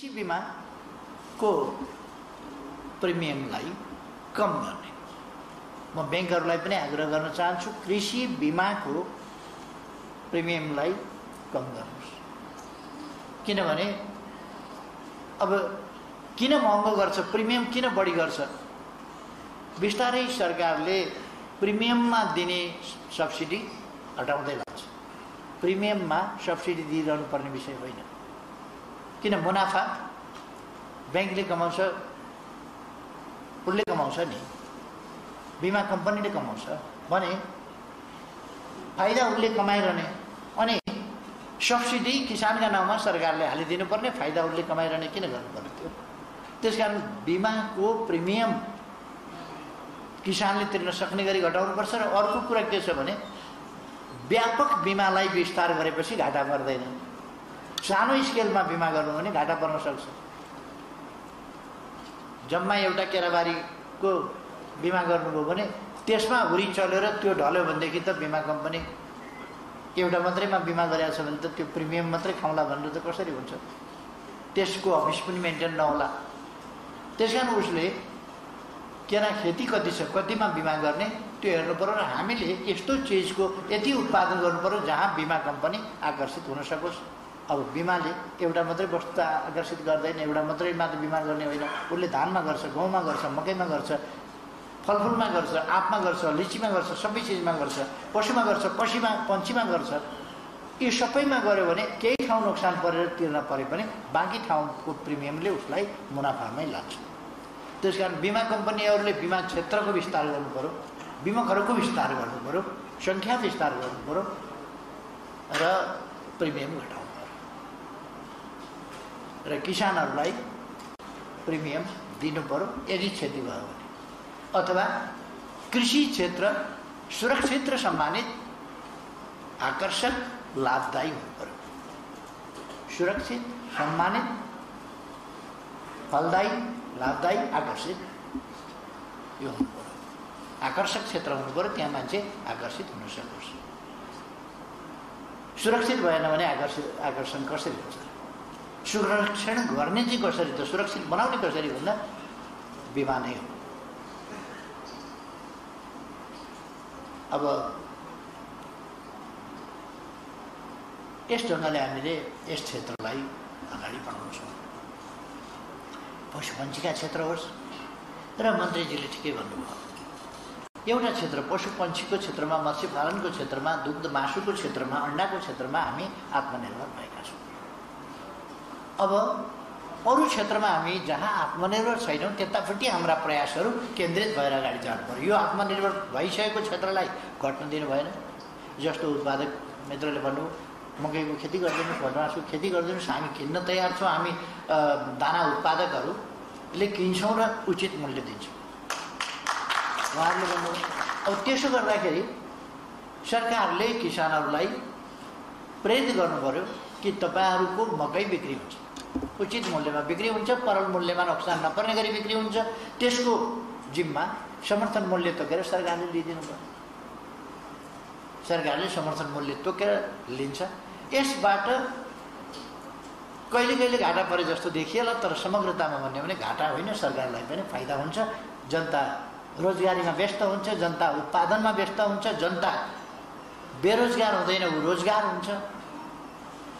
कृषि बीमा को प्रिमियमलाई कम गर्ने म बैंकहरुलाई पनि आग्रह गर्न चाहन्छु। कृषि बीमाको प्रिमियमलाई कम गर्नुस्, किनभने अब किन महँगो गर्छ, प्रिमियम किन बढी गर्छ? बिस्तारै सरकारले प्रिमियममा दिने सब्सिडी हटाउँदै लान्छ। प्रिमियममा सब्सिडी दिइरहनु पर्ने विषय होइन, किन मुनाफा बैंकले कमाउँछ, उसले कमाउँछ नि, बीमा कम्पनीले कमाउँछ भने फाइदा उसले कमाइरहने, अनि सब्सिडी किसानका नाउँमा सरकारले हालिदिनु पर्ने, फाइदा उसले कमाइरहने किन गर्नुपर्ने थियो? त्यसकारण बीमाको प्रिमियम किसानले तिर्न सक्ने गरी घटाउनुपर्छ। र अर्को कुरा के छ भने व्यापक बीमालाई विस्तार गरेपछि घाटा पर्दैन। सानो स्केलमा बीमा गर्नु भने घाटा पर्न सक्छ। जम्मा एउटा केराबारीको बीमा गर्नुभयो भने त्यसमा हुरी चलेर त्यो ढल्यो भनेदेखि त बीमा कम्पनी एउटा मात्रैमा बीमा गरेको छ भने त त्यो प्रिमियम मात्रै खाउँला भनेर त कसरी हुन्छ? त्यसको अफिस पनि मेन्टेन नहोला। त्यसकारण उसले केरा खेती कति छ, कतिमा बीमा गर्ने त्यो हेर्नु पर्यो। र हामीले यस्तो चिजको यति उत्पादन गर्नु पर्यो जहाँ बीमा कम्पनी आकर्षित हुन सकोस्। अब बीमाले एउटा मात्रै वस्तु आकर्षित गर्दैन, एउटा मात्रैमा त बीमा गर्ने होइन। उसले धानमा गर्छ, गहुँमा गर्छ, मकैमा गर्छ, फलफुलमा गर्छ, आँपमा गर्छ, लिचीमा गर्छ, सबै चिजमा गर्छ, पशुमा गर्छ, पन्छीमा गर्छ। यो सबैमा गर्यो भने केही ठाउँ नोक्सान परेर तिर्न परे पनि बाँकी ठाउँको प्रिमियमले उसलाई मुनाफामै लाग्छ। त्यसकारण बीमा कम्पनीहरूले बीमा क्षेत्रको विस्तार गर्नु पर्यो, बीमकहरूको विस्तार गर्नु पर्यो, सङ्ख्या विस्तार गर्नु पर्यो र प्रिमियम घटाउनु पर्यो र किसानहरूलाई प्रिमियम दिनु पर्यो यदि क्षति भयो भने। अथवा कृषि क्षेत्र सुरक्षित र सम्मानित, आकर्षक, लाभदायी हुनु पर्यो। सुरक्षित, सम्मानित, फलदायी, लाभदायी, आकर्षित यो हुनु पर्यो। आकर्षक क्षेत्र हुनु पर्यो, त्यहाँ मान्छे आकर्षित हुन सकोस्। सुरक्षित भएन भने आकर्षण कसरी हुन्छ? सुरक्षण गर्ने चाहिँ कसरी, त सुरक्षित बनाउने कसरी भन्दा बीमा नै हो। अब यस ढङ्गले हामीले यस क्षेत्रलाई अगाडि बढाउँछौँ। पशुपन्छीका क्षेत्र होस् र मन्त्रीजीले ठिकै भन्नुभयो, एउटा क्षेत्र पशुपन्छीको क्षेत्रमा, मत्स्य पालनको क्षेत्रमा, दुग्ध मासुको क्षेत्रमा, अन्डाको क्षेत्रमा हामी आत्मनिर्भर भएका छौँ। अब अरू क्षेत्रमा हामी जहाँ आत्मनिर्भर छैनौँ त्यतापट्टि हाम्रा प्रयासहरू केन्द्रित भएर अगाडि जानु पर्यो। यो आत्मनिर्भर भइसकेको क्षेत्रलाई घट्न दिनु भएन। जस्तो उत्पादक मित्रले भन्नु, मकैको खेती गरिदिनुहोस्, भटमासको खेती गरिदिनुहोस्, हामी किन्न तयार छौँ, हामी दाना उत्पादकहरूले किन्छौँ र उचित मूल्य दिन्छौँ उहाँहरूले भन्नु। अब त्यसो गर्दाखेरि सरकारले किसानहरूलाई प्रेरित गर्नु पर्यो कि तपाईँहरूको मकै बिक्री हुन्छ, उचित मूल्यमा बिक्री हुन्छ, परल मूल्यमा नोक्सान नपर्ने गरी बिक्री हुन्छ। त्यसको जिम्मा समर्थन मूल्य तोकेर सरकारले लिइदिनु पर्यो। सरकारले समर्थन मूल्य तोकेर लिन्छ। यसबाट कहिले कहिले घाटा परे जस्तो देखिएला, तर समग्रतामा भन्यो भने घाटा होइन, सरकारलाई पनि फाइदा हुन्छ। जनता रोजगारीमा व्यस्त हुन्छ, जनता उत्पादनमा व्यस्त हुन्छ, जनता बेरोजगार हुँदैन, ऊ रोजगार हुन्छ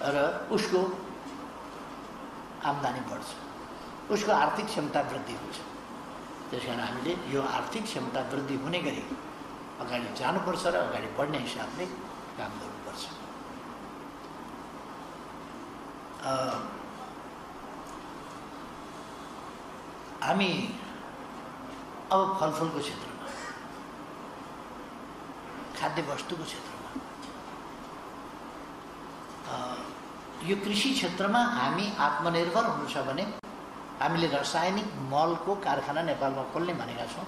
र उसको आम्दानी बढ्छ, उसको आर्थिक क्षमता वृद्धि हुन्छ। त्यसकारण हामीले यो आर्थिक क्षमता वृद्धि हुने गरी अगाडि जानुपर्छ र अगाडि बढ्ने हिसाबले काम गर्नुपर्छ। हामी अब फलफुलको क्षेत्रमा, खाद्य वस्तुको क्षेत्रमा, यो कृषि क्षेत्रमा हामी आत्मनिर्भर हुनु छ भने हामीले रासायनिक मलको कारखाना नेपालमा खोल्ने भनेका छौँ।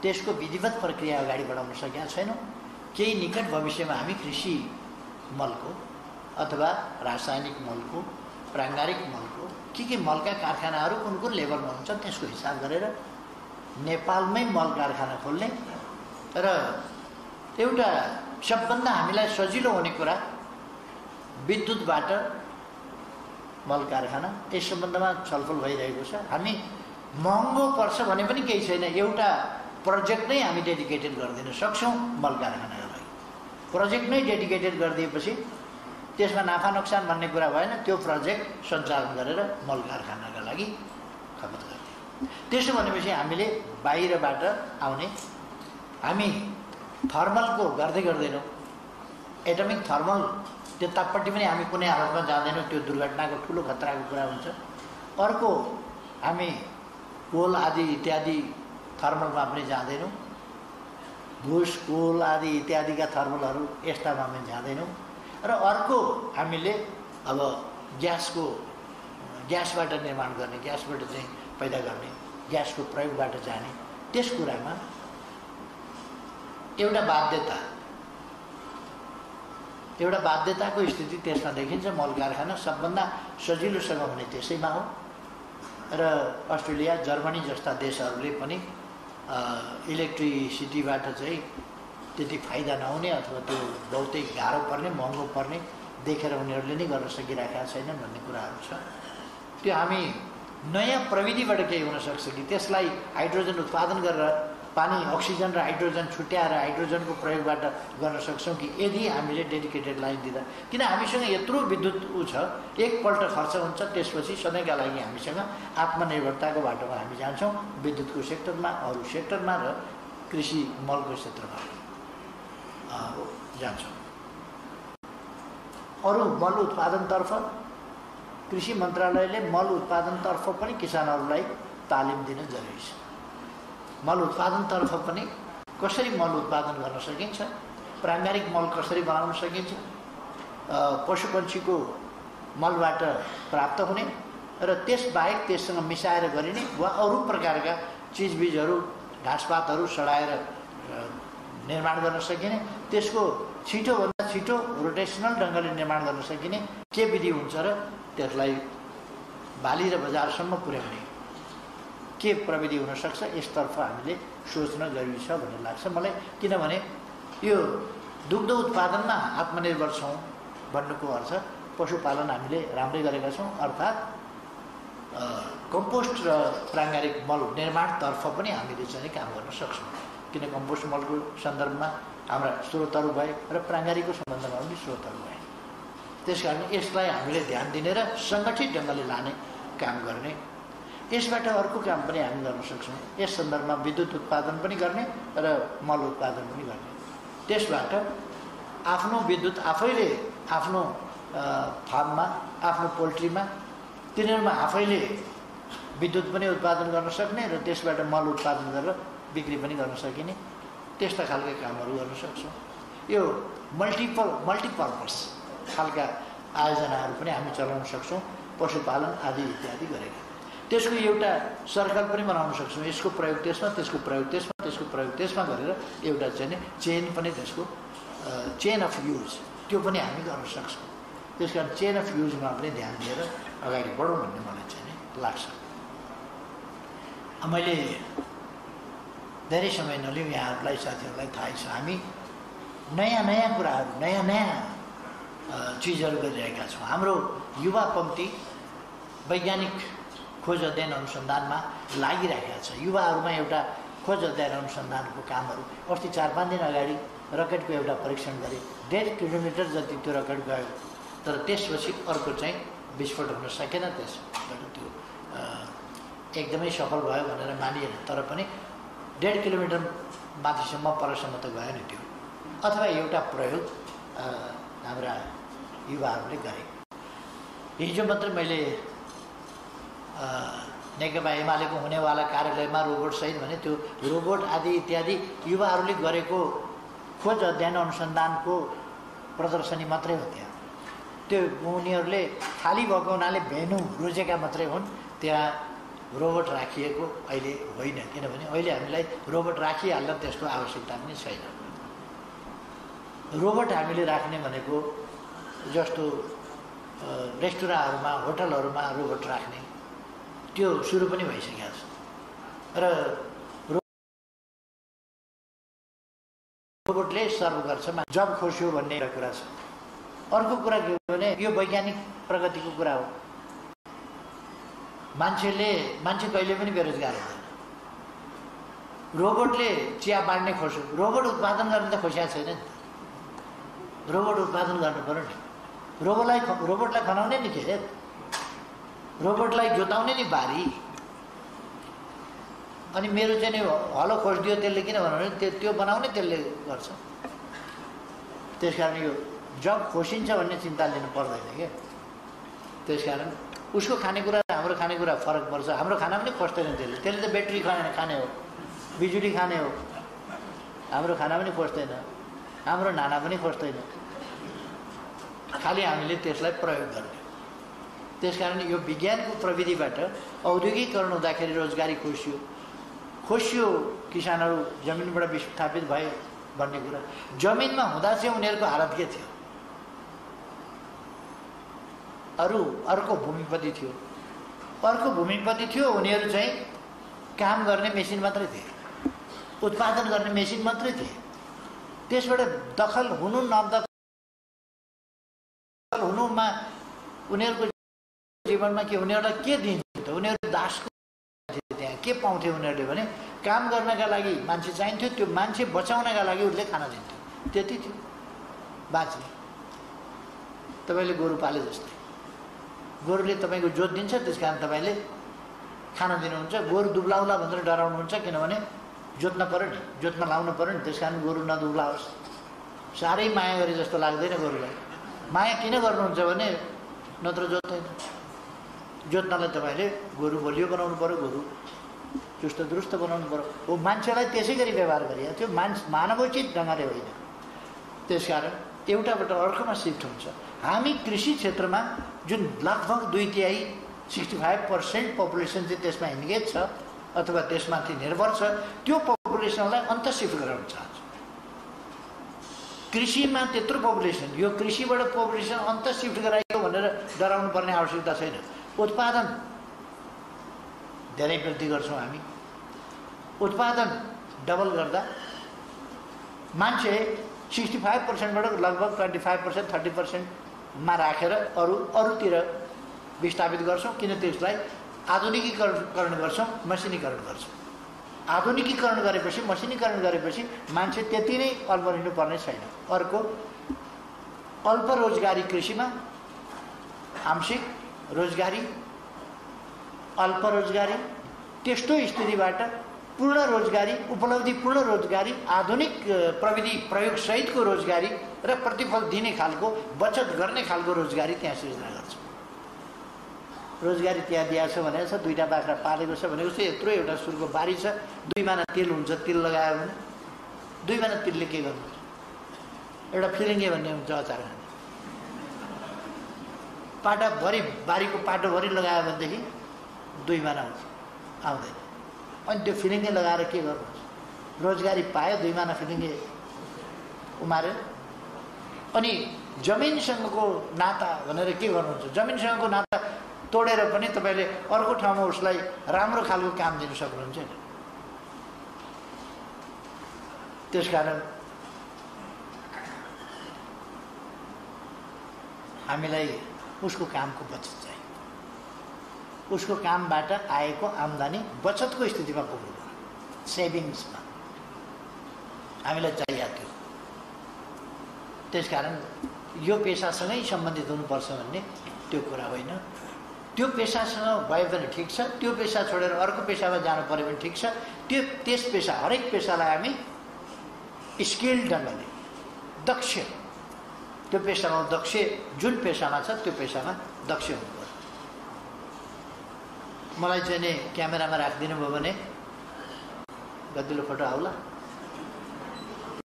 त्यसको विधिवत प्रक्रिया अगाडि बढाउन सकेका छैनौँ। केही निकट भविष्यमा हामी कृषि मलको अथवा रासायनिक मलको, प्राङ्गारिक मलको, के मलका कारखानाहरू कुन कुन लेभलमा हुन्छ त्यसको हिसाब गरेर नेपालमै मल कारखाना खोल्ने र एउटा सबभन्दा हामीलाई सजिलो हुने कुरा विद्युतबाट मल कारखाना यस सम्बन्धमा छलफल भइरहेको छ। हामी महँगो पर्छ भने पनि केही छैन, एउटा प्रोजेक्ट नै हामी डेडिकेटेड गरिदिन सक्छौँ मल कारखानाका लागि। प्रोजेक्ट नै डेडिकेटेड गरिदिएपछि त्यसमा नाफा नोक्सान भन्ने कुरा भएन, त्यो प्रोजेक्ट सञ्चालन गरेर मल कारखानाका लागि खपत गर्ने। त्यसो भनेपछि हामीले बाहिरबाट आउने, हामी थर्मलको गर्दै गर्दैनौँ, एटमिक थर्मल त्यतापट्टि पनि हामी कुनै हालतमा जाँदैनौँ, त्यो दुर्घटनाको ठुलो खतराको कुरा हुन्छ। अर्को हामी कोल आदि इत्यादि थर्मलमा पनि जाँदैनौँ, भुस कोल आदि इत्यादिका थर्मलहरू यस्तामा पनि जाँदैनौँ। र अर्को हामीले अब ग्यासबाट निर्माण गर्ने, ग्यासबाट चाहिँ पैदा गर्ने, ग्यासको प्रयोगबाट जाने, त्यस कुरामा एउटा बाध्यताको स्थिति त्यसमा देखिन्छ। मल कारखाना सबभन्दा सजिलोसँग हुने त्यसैमा हो। र अस्ट्रेलिया, जर्मनी जस्ता देशहरूले पनि इलेक्ट्रिसिटीबाट चाहिँ त्यति फाइदा नहुने अथवा त्यो बहुतै गाह्रो पर्ने, महँगो पर्ने देखेर उनीहरूले नै गर्न सकिरहेका छैनन् भन्ने कुराहरू छ। त्यो हामी नयाँ प्रविधिबाट केही हुनसक्छ कि त्यसलाई हाइड्रोजन उत्पादन गरेर पानी, अक्सिजन र हाइड्रोजन छुट्याएर हाइड्रोजनको प्रयोगबाट गर्न सक्छौँ कि यदि हामीले डेडिकेटेड लाइन दिँदा। किन हामीसँग यत्रो विद्युत छ, एकपल्ट खर्च हुन्छ, त्यसपछि सधैँका लागि हामीसँग आत्मनिर्भरताको बाटोमा हामी जान्छौँ, विद्युतको सेक्टरमा, अरू सेक्टरमा र कृषि मलको क्षेत्रमा जान्छौँ। अरू मल उत्पादनतर्फ कृषि मन्त्रालयले मल उत्पादनतर्फ पनि किसानहरूलाई तालिम दिन जरुरी छ। मल उत्पादनतर्फ पनि कसरी मल उत्पादन गर्न सकिन्छ, प्राङ्गारिक मल कसरी बनाउन सकिन्छ, पशुपन्छीको मलबाट प्राप्त हुने र त्यसबाहेक त्यससँग मिसाएर गरिने वा अरू प्रकारका चिजबिजहरू, घाँसपातहरू सडाएर निर्माण गर्न सकिने, त्यसको छिटोभन्दा छिटो रोटेसनल ढङ्गले निर्माण गर्न सकिने के विधि हुन्छ र त्यसलाई बाली र बजारसम्म पुर्याउने के प्रविधि हुनसक्छ, यसतर्फ हामीले सोच्न जरुरी छ भन्ने लाग्छ मलाई। किनभने यो दुग्ध उत्पादनमा आत्मनिर्भर छौँ भन्नुको अर्थ पशुपालन हामीले राम्रै गरेका छौँ, अर्थात् कम्पोस्ट र प्राङ्गारिक मल निर्माणतर्फ पनि हामीले चाहिँ काम गर्न सक्छौँ। किन कम्पोस्ट मलको सन्दर्भमा हाम्रा स्रोतहरू भए र प्राङ्गारिकको सम्बन्धमा पनि स्रोतहरू भए। त्यसकारण यसलाई हामीले ध्यान दिने र सङ्गठित ढङ्गले लाने काम गर्ने। यसबाट अर्को काम पनि हामी गर्न सक्छौँ, यस सन्दर्भमा विद्युत उत्पादन पनि गर्ने र मल उत्पादन पनि गर्ने। त्यसबाट आफ्नो विद्युत आफैले आफ्नो फार्ममा, आफ्नो पोल्ट्रीमा, तिनीहरूमा आफैले विद्युत पनि उत्पादन गर्न सक्ने र त्यसबाट मल उत्पादन गरेर बिक्री पनि गर्न सकिने, त्यस्ता खालका कामहरू गर्न सक्छौँ। यो मल्टिपर्पस खालका आयोजनाहरू पनि हामी चलाउन सक्छौँ, पशुपालन आदि इत्यादि गरेका। त्यसको एउटा सर्कल पनि बनाउन सक्छौँ, यसको प्रयोग त्यसमा, त्यसको प्रयोग त्यसमा, त्यसको प्रयोग त्यसमा गरेर एउटा चाहिँ चेन पनि, त्यसको चेन अफ युज त्यो पनि हामी गर्न सक्छौँ। त्यस कारण चेन अफ युजमा पनि ध्यान दिएर अगाडि बढौँ भन्ने मलाई चाहिँ लाग्छ। मैले धेरै समय नलिउँ, यहाँहरूलाई साथीहरूलाई थाहै छ, हामी नयाँ नयाँ कुराहरू, नयाँ नयाँ चिजहरू गरिरहेका छौँ। हाम्रो युवा पङ्क्ति वैज्ञानिक खोज अध्ययन अनुसन्धानमा लागिरहेका छ। युवाहरूमा एउटा खोज अध्ययन अनुसन्धानको कामहरू, अस्ति 4-5 दिन अगाडि रकेटको एउटा परीक्षण गरे, 1.5 किलोमिटर जति त्यो रकेट गयो, तर त्यसपछि अर्को चाहिँ विस्फोट हुन सकेन। त्यसबाट त्यो एकदमै सफल भयो भनेर मानिएन, तर पनि 1.5 किलोमिटर माथिसम्म परसम्म त गयो नि त्यो। अथवा एउटा प्रयोग हाम्रा युवाहरूले गरे। हिजो मात्र मैले नेकपा एमालेको हुनेवाला कार्यालयमा रोबोट सहित भने त्यो रोबोट आदि इत्यादि युवाहरूले गरेको खोज अध्ययन अनुसन्धानको प्रदर्शनी मात्रै हो त्यहाँ। त्यो उनीहरूले खाली भएको हुनाले भेन्यू रोजेका मात्रै हुन्, त्यहाँ रोबोट राखिएको अहिले होइन। किनभने अहिले हामीलाई रोबोट राखिहाल्न त्यसको आवश्यकता पनि छैन। रोबोट हामीले राख्ने भनेको जस्तो रेस्टुराँहरूमा, होटलहरूमा रोबोट राख्ने त्यो सुरु पनि भइसकेको छ र रोबोटले सर्भ गर्छ, जब खोस्यो भन्ने कुरा छ। अर्को कुरा के हो भने यो वैज्ञानिक प्रगतिको कुरा हो। मान्छे कहिले पनि बेरोजगार हुँदैन। रोबोटले चिया बाँड्ने खोज्यो, रोबोट उत्पादन गर्ने त खोजिएको छैन नि त। रोबोट उत्पादन गर्नु पर्यो नि। रोबोटलाई खनाउने नि खेत, रोबोटलाई जोताउने नि बारी। अनि मेरो चाहिँ नि हलो खोजिदियो त्यसले, किन भन्नु त्यो बनाउने त्यसले गर्छ। त्यस कारण यो जब खोसिन्छ भन्ने चिन्ता लिनु पर्दैन क्या। त्यस कारण उसको खानेकुरा र हाम्रो खानेकुरा फरक पर्छ। हाम्रो खाना पनि खोज्दैन त्यसले त ब्याट्री खाने हो, बिजुली खाने हो। हाम्रो खाना पनि खोज्दैन, हाम्रो नाना पनि खोज्दैन, खालि हामीले त्यसलाई प्रयोग गर्ने। त्यसकारण यो विज्ञानको प्रविधिबाट औद्योगिकरण हुँदाखेरि रोजगारी खोसियो, किसानहरू जमिनबाट विस्थापित भए भन्ने कुरा। जमिनमा हुँदा चाहिँ उनीहरूको हालत के थियो? अर्को भूमिपति थियो, उनीहरू चाहिँ काम गर्ने मेसिन मात्रै थिए, उत्पादन गर्ने मेसिन मात्रै थिए। त्यसबाट दखल हुनु नदखल हुनुमा उनीहरूको जीवनमा के, उनीहरूलाई के दिन्थ्यो त? उनीहरू दासको थिए। त्यहाँ के पाउँथे उनीहरूले भने काम गर्नका लागि मान्छे चाहिन्थ्यो, त्यो मान्छे बचाउनका लागि उसले खाना दिन्थ्यो, त्यति थियो। बाँच्ने तपाईँले गोरु पाले जस्तै, गोरुले तपाईँको जोत दिन्छ, त्यस कारण तपाईँले खाना दिनुहुन्छ। गोरु दुब्लाउला भनेर डराउनुहुन्छ, किनभने जोत्न पऱ्यो नि, जोत्न लाउनु पऱ्यो नि। त्यस कारण गोरु नदुब्लाओस्। साह्रै माया गरे जस्तो लाग्दैन गोरुलाई। माया किन गर्नुहुन्छ भने नत्र जोत्दैन। जोत्नलाई तपाईँले गोरु बलियो बनाउनु पऱ्यो, गोरु चुस्त दुरुस्त बनाउनु पऱ्यो। हो मान्छेलाई त्यसै गरी व्यवहार गरिएको थियो, मानवोचित ढङ्गले होइन। त्यसकारण एउटाबाट अर्कोमा सिफ्ट हुन्छ। हामी कृषि क्षेत्रमा जुन लगभग 2/3 65% पपुलेसन चाहिँ त्यसमा इन्गेज छ अथवा त्यसमाथि निर्भर छ, त्यो पपुलेसनलाई अन्तर्शिफ्ट गराउन चाहन्छ। कृषिमा त्यत्रो पपुलेसन, यो कृषिबाट पपुलेसन अन्तर्शिफ्ट गराइयो भनेर डराउनु पर्ने आवश्यकता छैन। उत्पादन धेरै वृद्धि गर्छौँ हामी। उत्पादन डबल गर्दा मान्छे 65%बाट लगभग 25% 30%मा राखेर अरूतिर विस्थापित गर्छौँ। किन त्यसलाई आधुनिकीकरण गर्छौँ, मसिनीकरण गर्छौँ। आधुनिकीकरण गरेपछि, मसिनीकरण गरेपछि मान्छे त्यति नै अल्प लिनुपर्ने छैन। अर्को अल्प रोजगारी कृषिमा, आंशिक रोजगारी, अल्प रोजगारी, त्यस्तो स्थितिबाट पूर्ण रोजगारी, उपलब्धिपूर्ण रोजगारी, आधुनिक प्रविधि प्रयोगसहितको रोजगारी र प्रतिफल दिने खालको, बचत गर्ने खालको रोजगारी त्यहाँ सृजना गर्छ। रोजगारी त्यहाँ दिएको छ भनेको छ, 2टा बाख्रा पालेको छ भनेको छ, यत्रो एउटा सुरको बारी छ, 2 माना तिल हुन्छ, तिल लगायो भने 2 माना तिलले के गर्नुहुन्छ? एउटा फिलिङ्गे भन्ने हुन्छ अचार खाने, पाटाभरि बारीको पाटोभरि लगायो भनेदेखि 2 माना हुन्छ, आउँदैन। अनि त्यो फिलिङ्गे लगाएर के गर्नुहुन्छ? रोजगारी पायो, 2 माना फिलिङ्गे उमारेर। अनि जमिनसँगको नाता भनेर के गर्नुहुन्छ? जमिनसँगको नाता तोडेर पनि तपाईँले अर्को ठाउँमा उसलाई राम्रो खालको काम दिनु सक्नुहुन्छ नि। त्यसकारण हामीलाई उसको कामको बचत चाहियो। उसको कामबाट आएको आम्दानी बचतको स्थितिमा पुग्नु पर्यो, सेभिङ्समा हामीलाई चाहिएको थियो। त्यसकारण यो पेसासँगै सम्बन्धित हुनुपर्छ भन्ने त्यो कुरा होइन। त्यो पेसासँग भयो भने ठिक छ, त्यो पेसा छोडेर अर्को पेसामा जानु पऱ्यो भने ठिक छ। त्यस पेसा, हरेक पेसालाई हामी स्किल्ड ढङ्गले, दक्ष, त्यो पेसामा दक्ष, जुन पेसामा छ त्यो पेसामा दक्ष हुनु पर्यो। मलाई चाहिँ नि क्यामेरामा राखिदिनु भयो भने गतिलो फोटो आउला।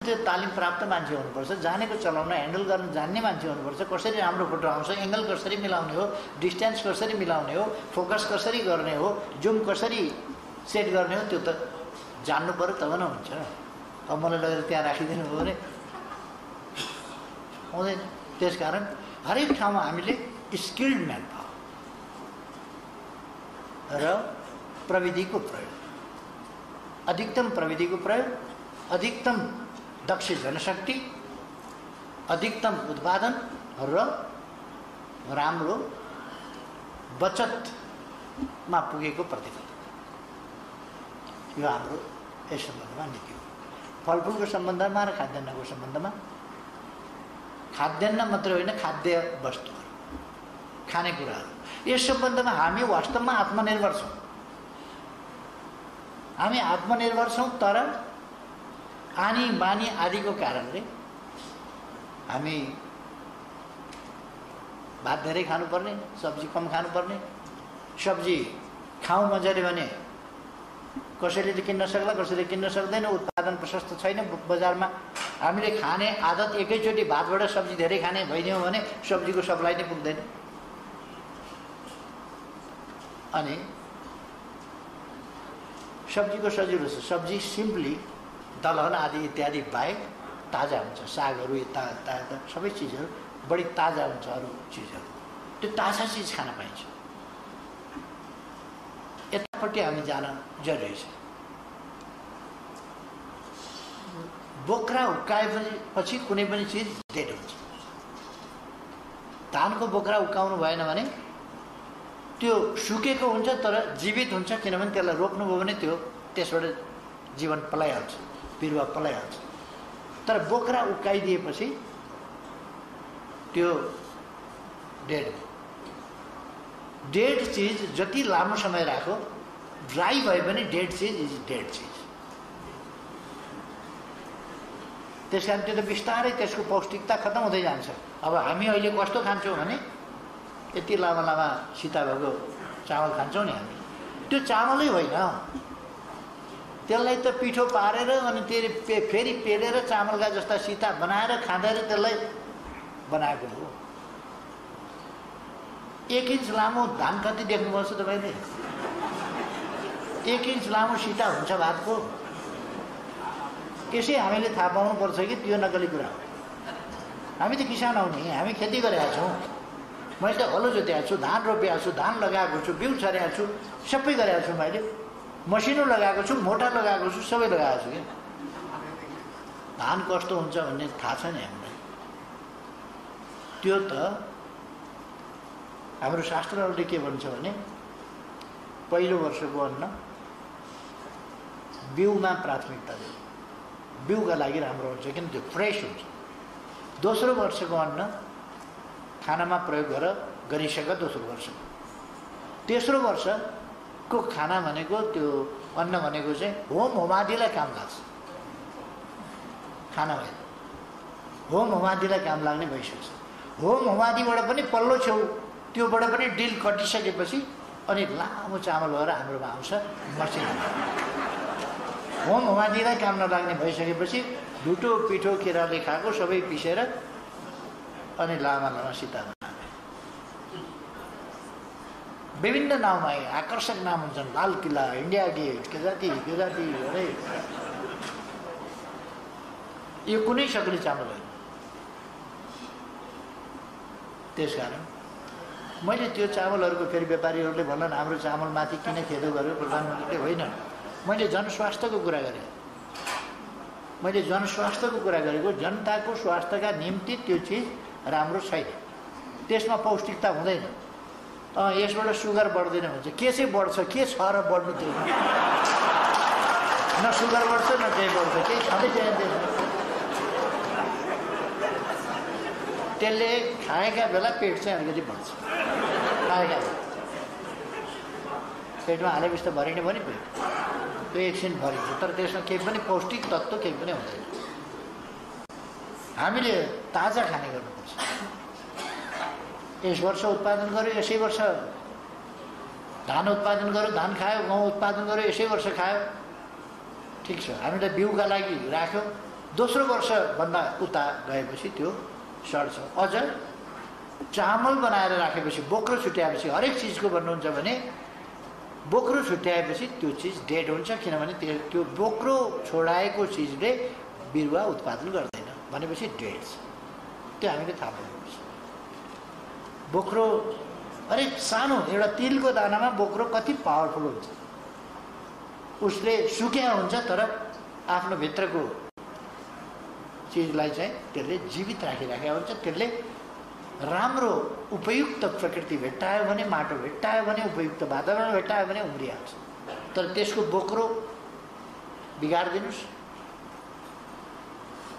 त्यो तालिम प्राप्त मान्छे हुनुपर्छ, जानेको चलाउन, ह्यान्डल गर्न जान्ने मान्छे हुनुपर्छ। कसरी राम्रो फोटो आउँछ, एङ्गल कसरी मिलाउने हो, डिस्टेन्स कसरी मिलाउने हो, फोकस कसरी गर्ने हो, जुम कसरी सेट गर्ने हो, त्यो त जान्नु पऱ्यो, तब न हुन्छ। अब मलाई लगेर त्यहाँ राखिदिनु भयो भने हुँदैन। त्यसकारण हरेक ठाउँमा हामीले स्किल्ड म्यान पावर र प्रविधिको प्रयोग, अधिकतम प्रविधिको प्रयोग, अधिकतम दक्ष जनशक्ति, अधिकतम उत्पादन र राम्रो बचत मा पुगेको प्रतिफल। यो हाम्रो यस सम्बन्धमा नीति हो। फलफुलको सम्बन्धमा र खाद्यान्नको सम्बन्धमा, खाद्यान्न मात्रै होइन, खाद्य वस्तुहरू, खानेकुराहरू, यस सम्बन्धमा हामी वास्तवमा आत्मनिर्भर छौँ। हामी आत्मनिर्भर छौँ, तर आनी बानी आदिको कारणले हामी भात धेरै खानुपर्ने, सब्जी कम खानुपर्ने। सब्जी खाउँ मजाले भने कसैले त किन्न सक्ला, कसैले किन्न सक्दैन, उत्पादन प्रशस्त छैन बजारमा। हामीले खाने आदत एकैचोटि भातबाट सब्जी धेरै खाने भइदियौँ भने सब्जीको सप्लाई नै पुग्दैन। अनि सब्जीको सजिलो छ, सब्जी सिम्पली दलहन आदि इत्यादि बाहेक ताजा हुन्छ। सागहरू ताजा सबै चिजहरू बढी ताजा हुन्छ। अरू चिजहरू त्यो ताजा चिज खान पाइन्छ। यतापट्टि हामी जान जरुरी छ। बोक्रा उकाएपछि कुनै पनि चिज डेड हुन्छ। धानको बोक्रा उकाउनु भएन भने त्यो सुकेको हुन्छ तर जीवित हुन्छ, किनभने त्यसलाई रोप्नुभयो भने त्यसबाट जीवन पलाइहाल्छ, बिरुवा पलाइहाल्छ। तर बोक्रा उकाइदिएपछि त्यो डेड हो। डेड चिज जति लामो समय राखो, ड्राई भयो भने डेड चिज इज डेड चिज। त्यस कारण त्यो त बिस्तारै त्यसको पौष्टिकता खत्म हुँदै जान्छ। अब हामी अहिले कस्तो खान्छौँ भने यति लामा लामा सिता भएको चामल खान्छौँ नि हामी, त्यो चामलै होइन, त्यसलाई त पिठो पारेर अनि फेरि पेलेर चामलका जस्ता सिता बनाएर खाँदैन, त्यसलाई बनाएको हो। 1 इन्च लामो धान कति देख्नुभएको छ तपाईँले? 1 इन्च लामो सिता हुन्छ भातको। यसै हामीले थाहा पाउनुपर्छ कि त्यो नकली कुरा हो। हामी त किसान हौ नि, हामी खेती गरेका छौँ। मैले त हलो जोतेको छु, धान रोपेको छु, धान लगाएको छु, बिउ छरेको छु, सबै गरेको छु। मैले मसिनो लगाएको छु, मोटा लगाएको छु, सबै लगाएको छु। क्या धान कस्तो हुन्छ भन्ने थाहा छ नि हामीलाई। त्यो त हाम्रो शास्त्रहरूले के भन्छ भने पहिलो वर्षको अन्न बिउमा प्राथमिकता दिनु, बिउका लागि राम्रो हुन्छ किन त्यो फ्रेस हुन्छ। दोस्रो वर्षको अन्न खानामा प्रयोग गरिसक दोस्रो वर्ष। तेस्रो वर्षको खाना भनेको त्यो अन्न भनेको चाहिँ होम होमादिलाई काम लाग्छ। खाना होइन, होम होमादिलाई काम लाग्ने भइसक्छ। होम होमादिबाट पनि पल्लो छेउ त्योबाट पनि डिल कटिसकेपछि अनि लामो चामल भएर हाम्रोमा आउँछ मसिनो। होम होमादिलाई काम नलाग्ने भइसकेपछि ढुटो पिठो केराले खाएको सबै पिसेर अनि लामा लामा सिता विभिन्न नाममा आकर्षक नाम हुन्छन्। लाल किल्ला, इन्डिया गेट, के जाति अरे यो कुनै सक्ने चामल होइन। त्यसकारण मैले त्यो चामलहरूको फेरि व्यापारीहरूले भन्लान् हाम्रो चामलमाथि किन खेदो गर्यो प्रधानमन्त्रीले? होइन, मैले जनस्वास्थ्यको कुरा गरेँ। मैले जनस्वास्थ्यको कुरा गरेको, जनताको स्वास्थ्यका निम्ति त्यो चिज राम्रो छैन, त्यसमा पौष्टिकता हुँदैन। यसबाट सुगर बढ्दैन भन्छ। के चाहिँ बढ्छ? के छ र बढ्नु? त्यो न सुगर बढ्छ न केही बढ्छ, केही छँदै छैन त्यसमा। त्यसले खाएका बेला पेट चाहिँ अलिकति बढ्छ, खाएका बेला पेटमा हालेपछि त भरिने पनि पेट त्यो एकछिन भरिन्छ, तर त्यसमा केही पनि पौष्टिक तत्त्व केही पनि हुँदैन। हामीले ताजा खाने गर्नुपर्छ। यस वर्ष उत्पादन गर्यो, यसै वर्ष धान उत्पादन गर्यो, धान खायो। गहुँ उत्पादन गर्यो, यसै वर्ष खायो, ठिक छ। हामीले बिउका लागि राख्यो, दोस्रो वर्षभन्दा उता गएपछि त्यो सर्छ। अझ चामल बनाएर राखेपछि, बोक्रो छुट्याएपछि, हरेक चिजको भन्नुहुन्छ भने बोक्रो छुट्याएपछि त्यो चिज डेड हुन्छ, किनभने त्यो बोक्रो छोडाएको चिजले बिरुवा उत्पादन गर्दैन भनेपछि डेड छ। त्यो हामीले थाहा पाउनुपर्छ। बोक्रो अरे सानो एउटा तिलको दानामा बोक्रो कति पावरफुल हुन्छ। उसले सुक्या हुन्छ तर आफ्नो भित्रको चिजलाई चाहिँ त्यसले जीवित राखिराखेको हुन्छ, त्यसले राम्रो उपयुक्त प्रकृति भेट्टायो भने, माटो भेट्टायो भने, उपयुक्त वातावरण भेट्टायो भने उम्रिहाल्छ। तर त्यसको बोक्रो बिगारिदिनुस्,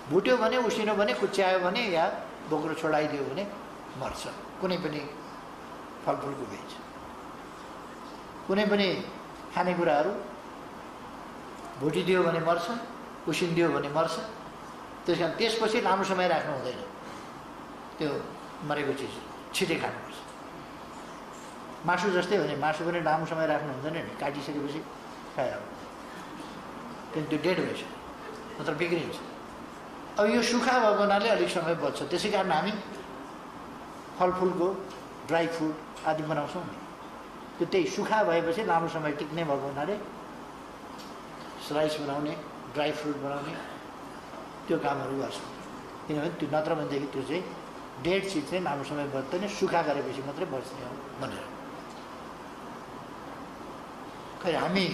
भुट्यो भने, उसिनो भने, कुच्यायो भने या बोक्रो छोडाइदियो भने मर्छ। कुनै पनि फलफुलको बीज, कुनै पनि खानेकुराहरू भुटिदियो भने मर्छ, उसिनिदियो भने मर्छ। त्यस कारण त्यसपछि लामो समय राख्नु हुँदैन। त्यो मरेको चिज छिटै खानुपर्छ। मासु जस्तै हो नि, मासु पनि लामो समय राख्नु हुँदैन नि, काटिसकेपछि खाइहाल्नु, किन त्यो डेड भइसक्यो, नत्र बिग्रिन्छ। अब यो सुक्खा भएको हुनाले अलिक समय बच्छ। त्यसै कारण हामी फलफुलको ड्राई फ्रुट आदि बनाउँछौँ नि, त्यो त्यही सुक्खा भएपछि लामो समय टिक्ने भएको हुनाले स्लाइस बनाउने, ड्राई फ्रुट बनाउने त्यो कामहरू गर्छौँ। किनभने त्यो नत्र भनेदेखि त्यो चाहिँ डेड चिज चाहिँ लामो समय बच्दैन, सुक्खा गरेपछि मात्रै बच्ने हो भनेर। खै हामी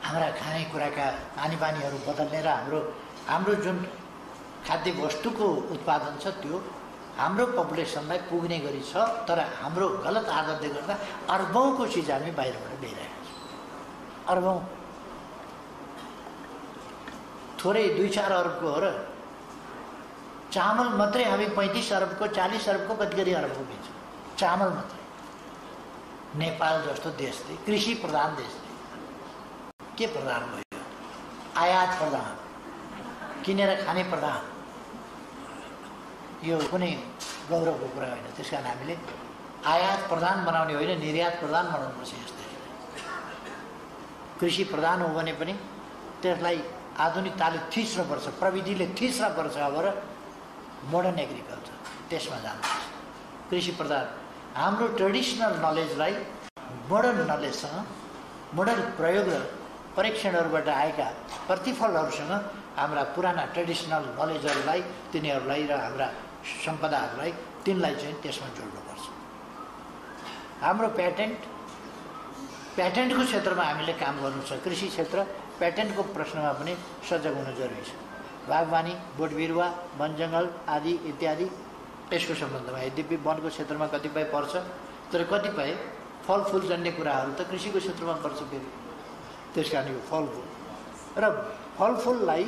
हाम्रा खानेकुराका खानेपानीहरू बदल्ने र हाम्रो जुन खाद्य वस्तुको उत्पादन छ त्यो हाम्रो पपुलेसनलाई पुग्ने गरी छ। तर हाम्रो गलत आदतले गर्दा अर्बौँको चिज हामी बाहिरबाट ल्याइरहेका छौँ। अर्बौँ, थोरै 2-4 अरबको हो र। चामल मात्रै हामी 35 अरबको, 40 अरबको, कति अरबको दिन्छौँ चामल मात्रै। नेपाल जस्तो देशले, कृषि प्रधान देशले के प्रधान भयो? आयात प्रधान, किनेर खाने प्रधान। यो कुनै गौरवको कुरा होइन। त्यस कारण हामीले आयात प्रधान बनाउने होइन, निर्यात प्रधान बनाउनुपर्छ। यस्तै कृषि प्रधान हो भने पनि त्यसलाई आधुनिकताले थिच्नुपर्छ, प्रविधिले थिच्नुपर्छ। अब र मोडर्न एग्रिकल्चर त्यसमा जानुपर्छ। कृषि प्रधान हाम्रो ट्रेडिसनल नलेजलाई मोडर्न नलेजसँग, मोडर्न प्रयोग र परीक्षणहरूबाट आएका प्रतिफलहरूसँग हाम्रा पुराना ट्रेडिसनल नलेजहरूलाई, तिनीहरूलाई र हाम्रा सम्पदाहरूलाई, तिनलाई चाहिँ त्यसमा जोड्नुपर्छ। हाम्रो प्याटेन्टको क्षेत्रमा हामीले काम गर्नु छ। कृषि क्षेत्र प्याटेन्टको प्रश्नमा पनि सजग हुन जरुरी छ। बागवानी, बोट बिरुवा, वन जङ्गल आदि इत्यादि यसको सम्बन्धमा। यद्यपि वनको क्षेत्रमा कतिपय पर्छ, तर कतिपय फलफुल जन्य कुराहरू त कृषिको क्षेत्रमा पर्छ फेरि। त्यस कारण यो फलफुल र फलफुललाई,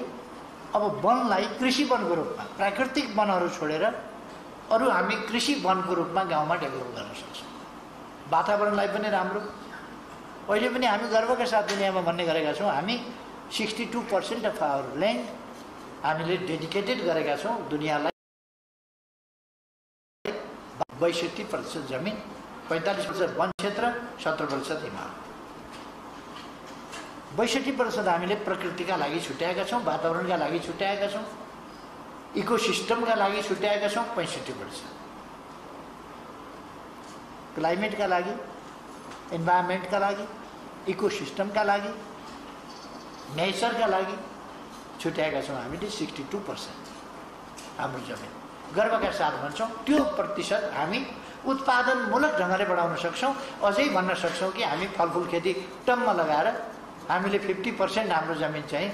अब वनलाई कृषि वनको रूपमा, प्राकृतिक वनहरू छोडेर अरू हामी कृषि वनको रूपमा गाउँमा डेभलप गर्न सक्छौँ। वातावरणलाई पनि राम्रो। अहिले पनि हामी गर्वका साथ दुनियाँमा भन्ने गरेका छौँ, हामी 62% अफ आवर ल्यान्ड हामीले डेडिकेटेड गरेका छौँ दुनियाँलाई। 62% जमिन, 45% वन क्षेत्र, 17% हिमाल। 62% हामीले प्रकृतिका लागि छुट्याएका छौँ, वातावरणका लागि छुट्याएका छौँ, इकोसिस्टमका लागि छुट्याएका छौँ 65%। क्लाइमेटका लागि, इन्भाइरोमेन्टका लागि, इकोसिस्टमका लागि, नेचरका लागि छुट्याएका छौँ हामीले 62% हाम्रो जमिन। गर्वका साथ भन्छौँ त्यो प्रतिशत हामी उत्पादनमूलक ढङ्गले बढाउन सक्छौँ। अझै भन्न सक्छौँ कि हामी फलफुल खेती टम्म लगाएर हामीले 50% हाम्रो जमिन चाहिँ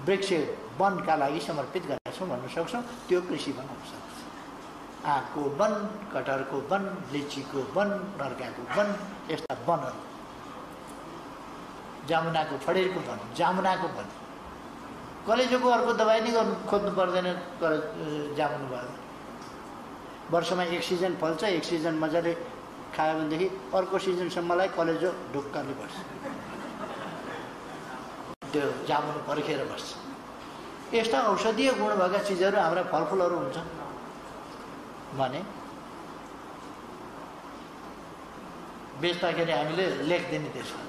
वृक्ष वनका लागि समर्पित गरेका छौँ भन्न सक्छौँ। त्यो कृषि वन हुन सक्छ। आँपको वन, कटहरको वन, लिचीको वन, नर्काको वन, यस्ता वनहरू, जामुनाको, फडेरको वन, जामुनाको वन। कलेजोको अर्को दबाई नै गर्नु खोज्नु पर्दैन। जामुन भयो वर्षमा एक सिजन फल्छ, एक सिजन मजाले खायो भनेदेखि अर्को सिजनसम्मलाई कलेजो ढुक्कले बस्छ, त्यो जामुन पर्खेर बस्छ। यस्ता औषधीय गुण भएका चिजहरू हाम्रा फलफुलहरू हुन्छ भने बेच्दाखेरि हामीले लेखिदिने त्यसमा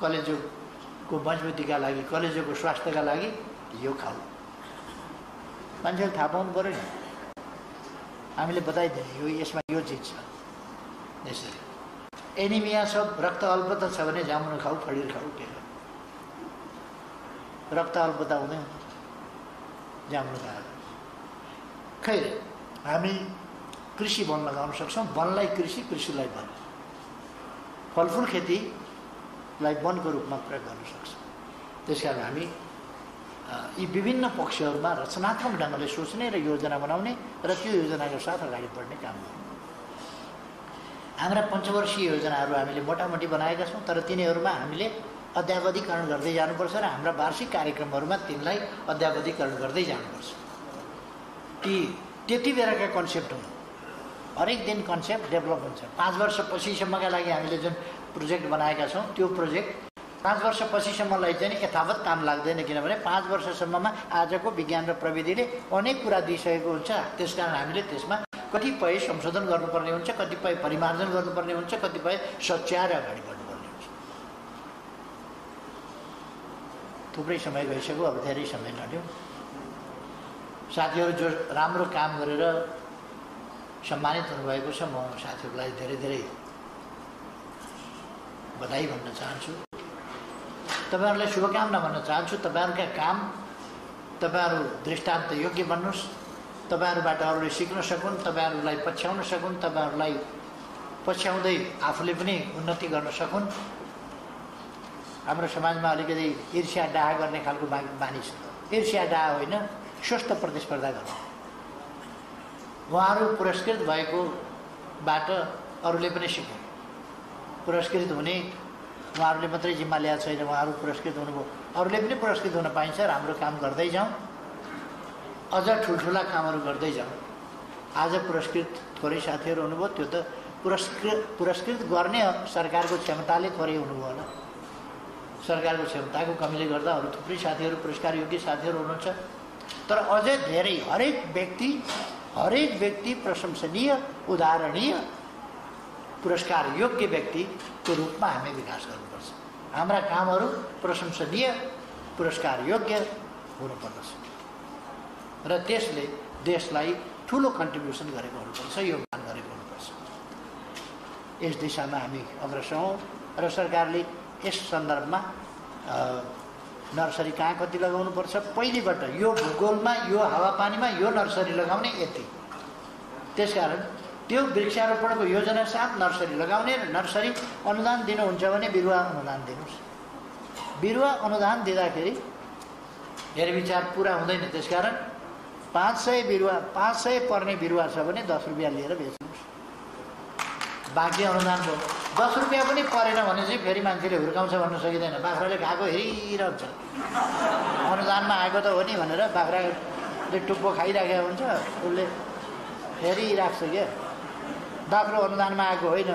कलेजोको मजबुतीका लागि, कलेजोको स्वास्थ्यका लागि यो खाऊ। मान्छेले थाहा पाउनु पऱ्यो नि। हामीले बताइदिने यो यसमा यो चिज छ। यसरी एनिमिया छ, रक्त अल्पता छ भने जामुन खाऊ, फडिर खाऊ, के खाऊ। रक्त अल्पता हुँदैन जामुन खाएर। खै हामी कृषि वन लगाउन सक्छौँ। वनलाई कृषि, कृषिलाई वन। फलफुल खेतीलाई वनको रूपमा प्रयोग गर्न सक्छौँ। त्यसकारण हामी यी विभिन्न पक्षहरूमा रचनात्मक ढङ्गले सोच्ने र योजना बनाउने र त्यो योजनाको साथ अगाडि बढ्ने काम गर्नु। हाम्रा पञ्चवर्षीय योजनाहरू हामीले मोटामोटी बनाएका छौँ, तर तिनीहरूमा हामीले अद्यावधिकरण गर्दै जानुपर्छ र हाम्रा वार्षिक कार्यक्रमहरूमा तिनलाई अद्यावधिकरण गर्दै जानुपर्छ। त्यति बेलाका कन्सेप्ट हुन्, हरेक दिन कन्सेप्ट डेभलप हुन्छ। 5 वर्षपछिसम्मका लागि हामीले जुन प्रोजेक्ट बनाएका छौँ त्यो प्रोजेक्ट 5 वर्षपछिसम्मलाई चाहिँ यथावत काम लाग्दैन, किनभने 5 वर्षसम्ममा आजको विज्ञान र प्रविधिले अनेक कुरा दिइसकेको हुन्छ। त्यसकारण हामीले त्यसमा कतिपय संशोधन गर्नुपर्ने हुन्छ, कतिपय परिमार्जन गर्नुपर्ने हुन्छ, कतिपय सच्याएर अगाडि बढ्नुपर्ने हुन्छ। थुप्रै समय गइसक्यो, अब धेरै समय नलिउँ। साथीहरू जो राम्रो काम गरेर सम्मानित हुनुभएको छ, म साथीहरूलाई धेरै धेरै बधाई भन्न चाहन्छु। तपाईहरुलाई शुभकामना भन्न चाहन्छु। तपाईहरुका काम तपाईहरु दृष्टान्त योग्य बन्नुस्, तपाईहरुबाट अरूले सिक्न सकुन्, तपाईहरुलाई पछ्याउन सकुन्, तपाईहरुलाई पछ्याउँदै आफूले पनि उन्नति गर्न सकुन्। हाम्रो समाजमा अलिकति ईर्ष्या डाहा गर्ने खालको बानी छ। ईर्ष्या डाहा होइन, स्वस्थ प्रतिस्पर्धा गर्नु। उहाँहरू पुरस्कृत भएकोबाट अरूले पनि सिक्नु। पुरस्कृत हुने उहाँहरूले मात्रै जिम्मा ल्याएको छैन, उहाँहरू पुरस्कृत हुनुभयो, अरूले पनि पुरस्कृत हुन पाइन्छ। राम्रो काम गर्दै जाउँ, अझ ठुल्ठुला कामहरू गर्दै जाउँ। आज पुरस्कृत थोरै साथीहरू हुनुभयो, त्यो त पुरस्कृत गर्ने सरकारको क्षमताले थोरै हुनुभयो होला। सरकारको क्षमताको कमीले गर्दा अरू थुप्रै साथीहरू पुरस्कार योग्य साथीहरू हुनुहुन्छ। तर अझै धेरै हरेक व्यक्ति प्रशंसनीय, उदाहरणीय, पुरस्कार योग्य व्यक्तिको रूपमा हामी विकास गर्नुपर्छ। हाम्रा कामहरू प्रशंसनीय, पुरस्कार योग्य हुनुपर्दछ र त्यसले देशलाई ठुलो कन्ट्रिब्युसन गरेको हुनुपर्छ, योगदान गरेको हुनुपर्छ। यस दिशामा हामी अग्रसर हौँ र सरकारले यस सन्दर्भमा नर्सरी कहाँ कति लगाउनुपर्छ, पहिलेबाट यो भूगोलमा, यो हावापानीमा यो नर्सरी लगाउने यति। त्यसकारण त्यो वृक्षारोपणको योजना साथ नर्सरी लगाउने र नर्सरी अनुदान दिनुहुन्छ भने बिरुवा अनुदान दिनुहोस्। बिरुवा अनुदान दिँदाखेरि हेरविचार पुरा हुँदैन। त्यसकारण 500 पर्ने बिरुवा छ भने 10 रुपियाँ लिएर बेच्नुहोस्। बाँकी अनुदान भयो 10 रुपियाँ पनि परेन भने चाहिँ फेरि मान्छेले हुर्काउँछ भन्न सकिँदैन। बाख्राले खाएको हेरिरहन्छ। अनुदानमा आएको त हो नि भनेर बाख्राले टुप्पो खाइराखेको हुन्छ, उसले हेरिराख्छ क्या। बाख्रो अनुदानमा आएको होइन।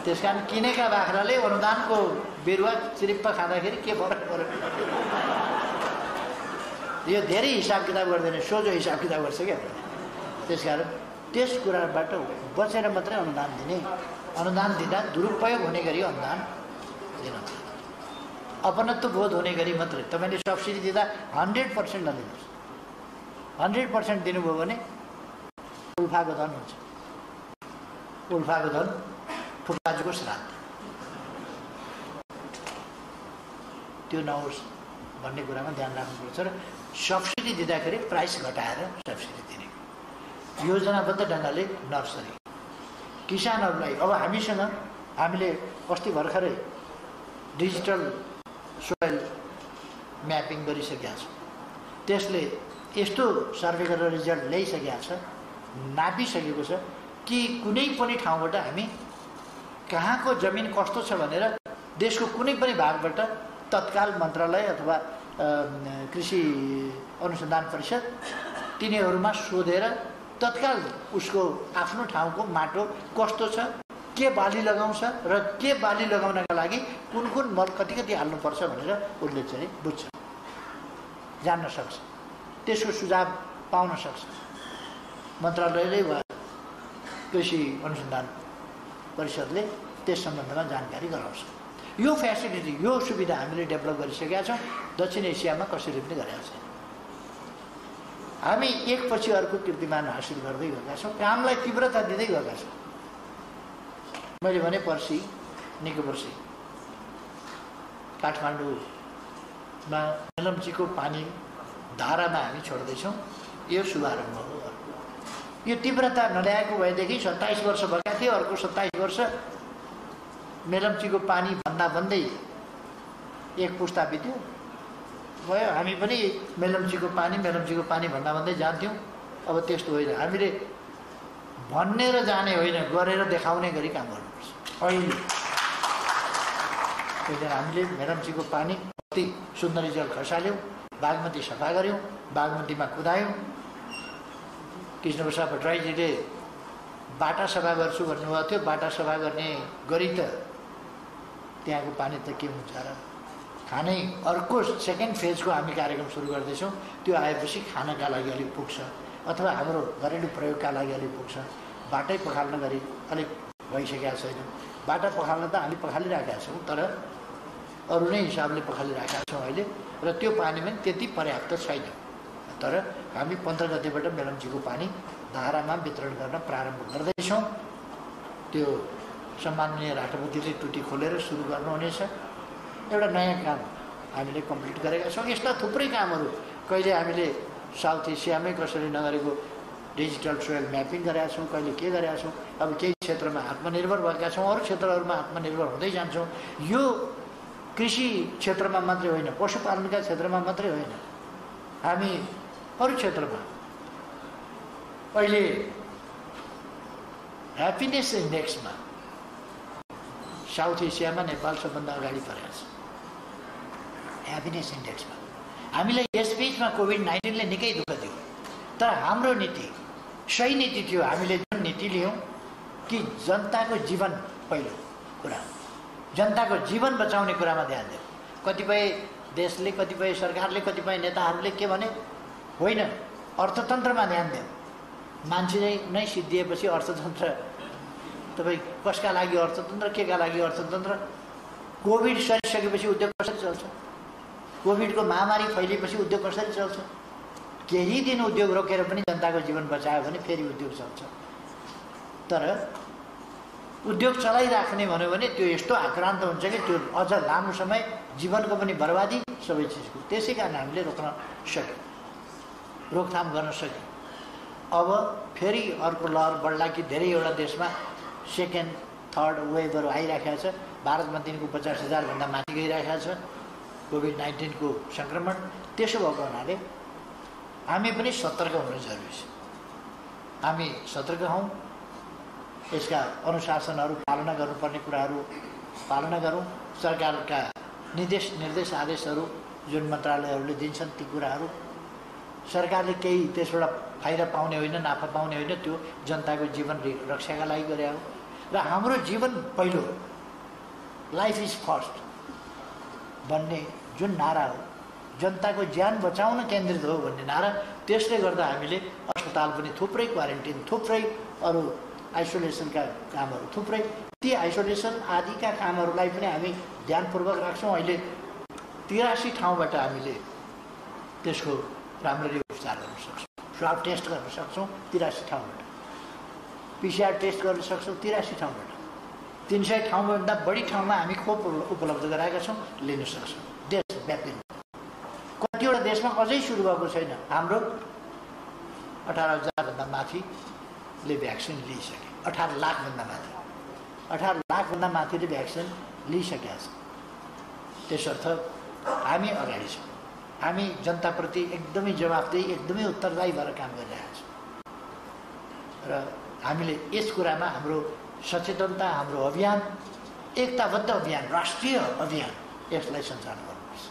त्यसकारण किनेका बाख्राले अनुदानको बिरुवा चिरिप्प खाँदाखेरि के फरक पर्यो? यो धेरै हिसाब किताब गर्दैन, सोझो हिसाब किताब गर्छ क्या। त्यसकारण त्यस कुराबाट बचेर मात्रै अनुदान दिने। अनुदान दिँदा दुरुपयोग हुने गरी अनुदान दिन, अपनत्व बोध हुने गरी मात्रै। तपाईँले सब्सिडी दिँदा 100% नदिनुहोस्। 100% दिनुभयो भने उल्फाको धन हुन्छ। उल्फाको धन फुकाजुको श्राद्ध, त्यो नहोस् भन्ने कुरामा ध्यान राख्नुपर्छ। र सब्सिडी दिँदाखेरि प्राइस घटाएर सब्सिडी दिने, योजनाबद्ध ढङ्गले नर्सरी किसानहरूलाई। अब हामीले अस्ति भर्खरै डिजिटल सोइल म्यापिङ गरिसकेका छौँ। त्यसले यस्तो सर्वे गरेर रिजल्ट ल्याइसकेको छ, नापिसकेको छ कि कुनै पनि ठाउँबाट हामी कहाँको जमिन कस्तो छ भनेर देशको कुनै पनि भागबाट तत्काल मन्त्रालय अथवा कृषि अनुसन्धान परिषद तिनीहरूमा सोधेर तत्काल उसको आफ्नो ठाउँको माटो कस्तो छ, के बाली लगाउँछ र के बाली लगाउनका लागि कुन मल कति हाल्नुपर्छ भनेर उसले चाहिँ बुझ्छ, जान्न सक्छ, त्यसको सुझाव पाउन सक्छ। मन्त्रालयले वा कृषि अनुसन्धान परिषदले त्यस सम्बन्धमा जानकारी गराउँछ। यो फेसिलिटी, यो सुविधा हामीले डेभलप गरिसकेका छौँ। दक्षिण एसियामा कसैले पनि गरेका छैन। हामी एकपछि अर्को कीर्तिमान हासिल गर्दै गएका छौँ, कामलाई तीव्रता दिँदै गएका छौँ। मैले भने निकै पर्सि काठमाडौँमा मेलम्चीको पानी धारामा हामी छोड्दैछौँ। यो शुभारम्भ हो। यो तीव्रता नल्याएको भएदेखि 27 वर्ष भएका थियो, अर्को 27 वर्ष मेलम्चीको पानी भन्दै एक पुस्ता बित्यो, भयो। हामी पनि मेलम्चीको पानी भन्दा भन्दै जान्थ्यौँ। अब त्यस्तो होइन, हामीले भन्ने र जाने होइन, गरेर देखाउने गरी काम गर्नुपर्छ। अहिले हामीले मेलम्चीको पानी अति सुन्दरी जल खसाल्यौँ, बागमती सफा गऱ्यौँ, बागमतीमा कुदायौँ। कृष्णप्रसाद भट्टराईजीले बाटा सफा गर्छु भन्नुभएको थियो। बाटा सफा गर्ने गरी त त्यहाँको पानी त के हुन्छ र? खानै अर्को सेकेन्ड फेजको हामी कार्यक्रम सुरु गर्दैछौँ। त्यो आएपछि खानाका लागि अलिक पुग्छ अथवा हाम्रो घरेलु प्रयोगका लागि अलिक पुग्छ। बाटै पखाल्न गरी अलिक भइसकेका छैन। बाटा पखाल्न त हामी पखालिरहेका छौँ, तर अरू नै हिसाबले पखालिरहेका छौँ अहिले, र त्यो पानी पनि त्यति पर्याप्त छैन। तर हामी 15 गतेबाट मेलम्चीको पानी धारामा वितरण गर्न प्रारम्भ गर्दैछौँ। त्यो सम्माननीय राष्ट्रपतिले टुटी खोलेर सुरु गर्नुहुनेछ। एउटा नयाँ काम हामीले कम्प्लिट गरेका छौँ। यस्ता थुप्रै कामहरू कहिले हामीले साउथ एसियामै कसरी नगरेको डिजिटल सोयल म्यापिङ गरेका छौँ, कहिले के गरेका छौँ। अब केही क्षेत्रमा आत्मनिर्भर भएका छौँ, अरू क्षेत्रहरूमा आत्मनिर्भर हुँदै जान्छौँ। यो कृषि क्षेत्रमा मात्रै होइन, पशुपालनका क्षेत्रमा मात्रै होइन, हामी अरू क्षेत्रमा अहिले ह्याप्पिनेस इन्डेक्समा साउथ एसियामा नेपाल सबभन्दा अगाडि परेको छ। ह्याप्पिनेस इन्डेक्समा हामीलाई यस बिचमा कोभिड-19ले निकै दुःख दियो, तर हाम्रो नीति सही नीति थियो। हामीले जुन नीति लियौँ कि जनताको जीवन पहिलो कुरा, जनताको जीवन बचाउने कुरामा ध्यान दियो। कतिपय देशले, कतिपय सरकारले, कतिपय नेताहरूले के भने, होइन अर्थतन्त्रमा ध्यान दियो। मान्छे नै सिद्धिएपछि अर्थतन्त्र, तपाईँ कसका लागि अर्थतन्त्र, केका लागि अर्थतन्त्र? कोभिड सरिसकेपछि उद्योग कसरी चल्छ? कोभिडको महामारी फैलिएपछि उद्योग कसरी चल्छ? केही दिन उद्योग रोकेर पनि जनताको जीवन बचायो भने फेरि उद्योग चल्छ। तर उद्योग चलाइराख्ने भन्यो भने त्यो यस्तो आक्रान्त हुन्छ कि त्यो अझ लामो समय जीवनको पनि बर्बादी, सबै चिजको। त्यसै कारण हामीले रोक्न सक्यौँ, रोकथाम गर्न सक्यौँ। अब फेरि अर्को लहर बढ्ला कि धेरैवटा देशमा सेकेन्ड थर्ड वेभहरू आइराखेको छ। भारतमा दिनको 50,000 भन्दा माथि गइरहेको छ कोभिड-19 को सङ्क्रमण। त्यसो भएको हुनाले हामी पनि सतर्क हुनु जरुरी छ। हामी सतर्क हौँ, यसका अनुशासनहरू पालना गर्नुपर्ने कुराहरू पालना गरौँ। सरकारका निर्देश आदेशहरू जुन मन्त्रालयहरूले दिन्छन् ती कुराहरू सरकारले केही त्यसबाट फाइदा पाउने होइन, नाफा पाउने होइन, त्यो जनताको जीवन रक्षाका लागि गरे हो। र हाम्रो जीवन पहिलो, लाइफ इज फर्स्ट भन्ने जुन नारा हो, जनताको ज्यान बचाउन केन्द्रित हो भन्ने नारा, त्यसले गर्दा हामीले अस्पताल पनि थुप्रै, क्वारेन्टिन थुप्रै, अरू आइसोलेसनका कामहरू थुप्रै, ती आइसोलेसन आदिका कामहरूलाई पनि हामी ध्यानपूर्वक राख्छौँ। अहिले 83 ठाउँबाट हामीले त्यसको राम्ररी उपचार गर्न सक्छौँ। स्वाब टेस्ट गर्न सक्छौँ 83 ठाउँबाट, पिसिआर टेस्ट गर्न सक्छौँ 83 ठाउँबाट, 300 ठाउँभन्दा बढी ठाउँमा हामी खोप उपलब्ध गराएका छौँ, लिन सक्छौँ देशव्यापी। कतिवटा देशमा अझै सुरु भएको छैन। हाम्रो 18,000 भन्दा माथिले भ्याक्सिन लिइसके, 18 लाखभन्दा माथि, 18 लाखभन्दा माथिले भ्याक्सिन लिइसकेका छ। त्यसर्थ हामी अगाडि छौँ। हामी जनताप्रति एकदमै जवाफदेही, एकदमै उत्तरदायी भएर काम गरिरहेका छौँ। र हामीले यस कुरामा हाम्रो सचेतनता, हाम्रो अभियान, एकताबद्ध अभियान, राष्ट्रिय अभियान, यसलाई सञ्चालन गर्नुपर्छ।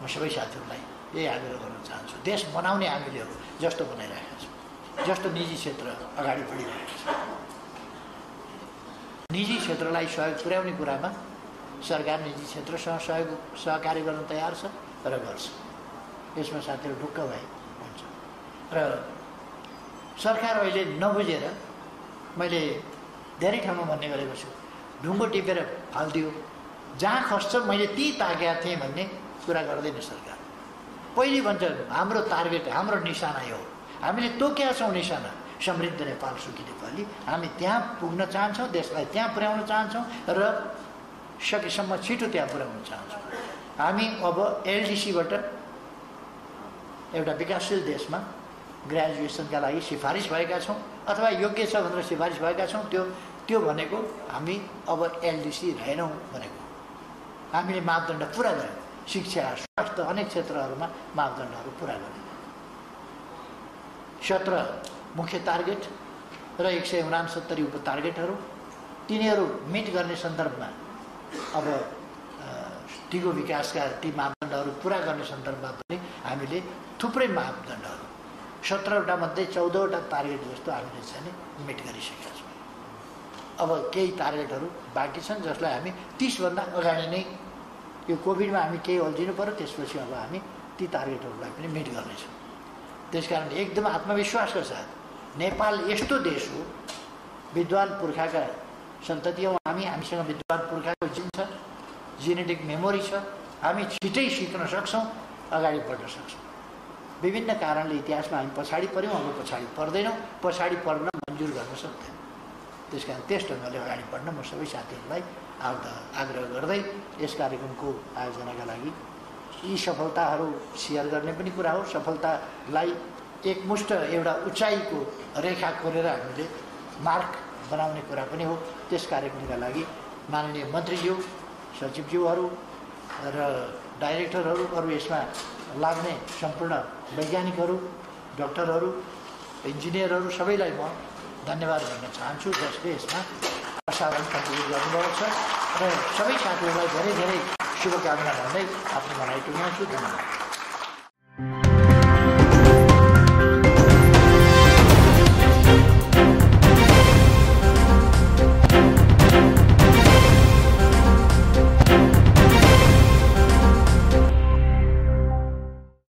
म सबै साथीहरूलाई यही आग्रह गर्न चाहन्छु। देश बनाउने हामीले हो जस्तो बनाइरहेका छौँ, जस्तो निजी क्षेत्र अगाडि बढिरहेको छ। निजी क्षेत्रलाई सहयोग पुर्याउने कुरामा सरकार निजी क्षेत्रसँग सहकार्य गर्न तयार छ र गर्छ। यसमा साथीहरू ढुक्क भए हुन्छ। र सरकार अहिले नबुझेर, मैले धेरै ठाउँमा भन्ने गरेको छु, ढुङ्गो टिपेर फालिदियो, जहाँ खस्छ मैले ती ताकेका थिएँ भन्ने कुरा गर्दैन सरकार। पहिले भन्छ हाम्रो टार्गेट, हाम्रो निशाना यो हो, हामीले तोकेका छौँ निशाना, समृद्ध नेपाल, सुखी नेपाली। हामी त्यहाँ पुग्न चाहन्छौँ, देशलाई त्यहाँ पुर्याउन चाहन्छौँ र सकेसम्म छिटो त्यहाँ पुर्याउन चाहन्छौँ। हामी अब एलडिसीबाट एउटा विकासशील देशमा ग्रेजुएसनका लागि सिफारिस भएका छौँ अथवा योग्य छ भनेर सिफारिस भएका छौँ। त्यो भनेको हामी अब एलडिसी रहेनौँ भनेको। हामीले मापदण्ड पुरा गऱ्यौँ। शिक्षा, स्वास्थ्य अनेक क्षेत्रहरूमा मापदण्डहरू पुरा गर्ने। 17 मुख्य टार्गेट र 169 उप टार्गेटहरू, तिनीहरू मिट गर्ने सन्दर्भमा अब टीको विकासका ती मापदण्डहरू पुरा गर्ने सन्दर्भमा पनि हामीले थुप्रै मापदण्डहरू 17वटा मध्ये 14वटा टार्गेट जस्तो हामीले चाहिँ मिट गरिसकेका छौँ। अब केही टार्गेटहरू बाँकी छन् जसलाई हामी 30 भन्दा अगाडि नै, यो कोभिडमा हामी केही अल्झिनु पर्यो, त्यसपछि अब हामी ती टार्गेटहरूलाई पनि मिट गर्नेछौँ। त्यसकारण एकदम आत्मविश्वासका साथ नेपाल यस्तो देश हो, विद्वान पुर्खाका सन्तति हौँ हामीसँग विद्वान पुर्खाको जिन छ, जेनेटिक मेमोरी छ, हामी छिटै सिक्न सक्छौँ, अगाडि बढ्न सक्छौँ। विभिन्न कारणले इतिहासमा हामी पछाडि पऱ्यौँ, अब पछाडि पर्दैनौँ, पछाडि पर्न मन्जुर गर्न सक्दैन। त्यसकारण त्यस ढङ्गले अगाडि बढ्न म सबै साथीहरूलाई आग्रह गर्दै यस कार्यक्रमको आयोजनाका लागि यी सफलताहरू सेयर गर्ने पनि कुरा हो। सफलतालाई एकमुष्ट एउटा उचाइको रेखा कोरेर हामीले मार्क बनाउने कुरा पनि हो। त्यस कार्यक्रमका लागि माननीय मन्त्रीज्यू, सचिवज्यूहरू र डाइरेक्टरहरू, अरू यसमा लाग्ने सम्पूर्ण वैज्ञानिकहरू, डाक्टरहरू, इन्जिनियरहरू सबैलाई म धन्यवाद भन्न चाहन्छु जसले यसमा असाधारण कन्ट्रिब्युट गर्नुभएको छ र सबै साथीहरूलाई धेरै धेरै शुभकामना भन्दै आफ्नो भनाइ टुङ्ग्याउँछु। धन्यवाद।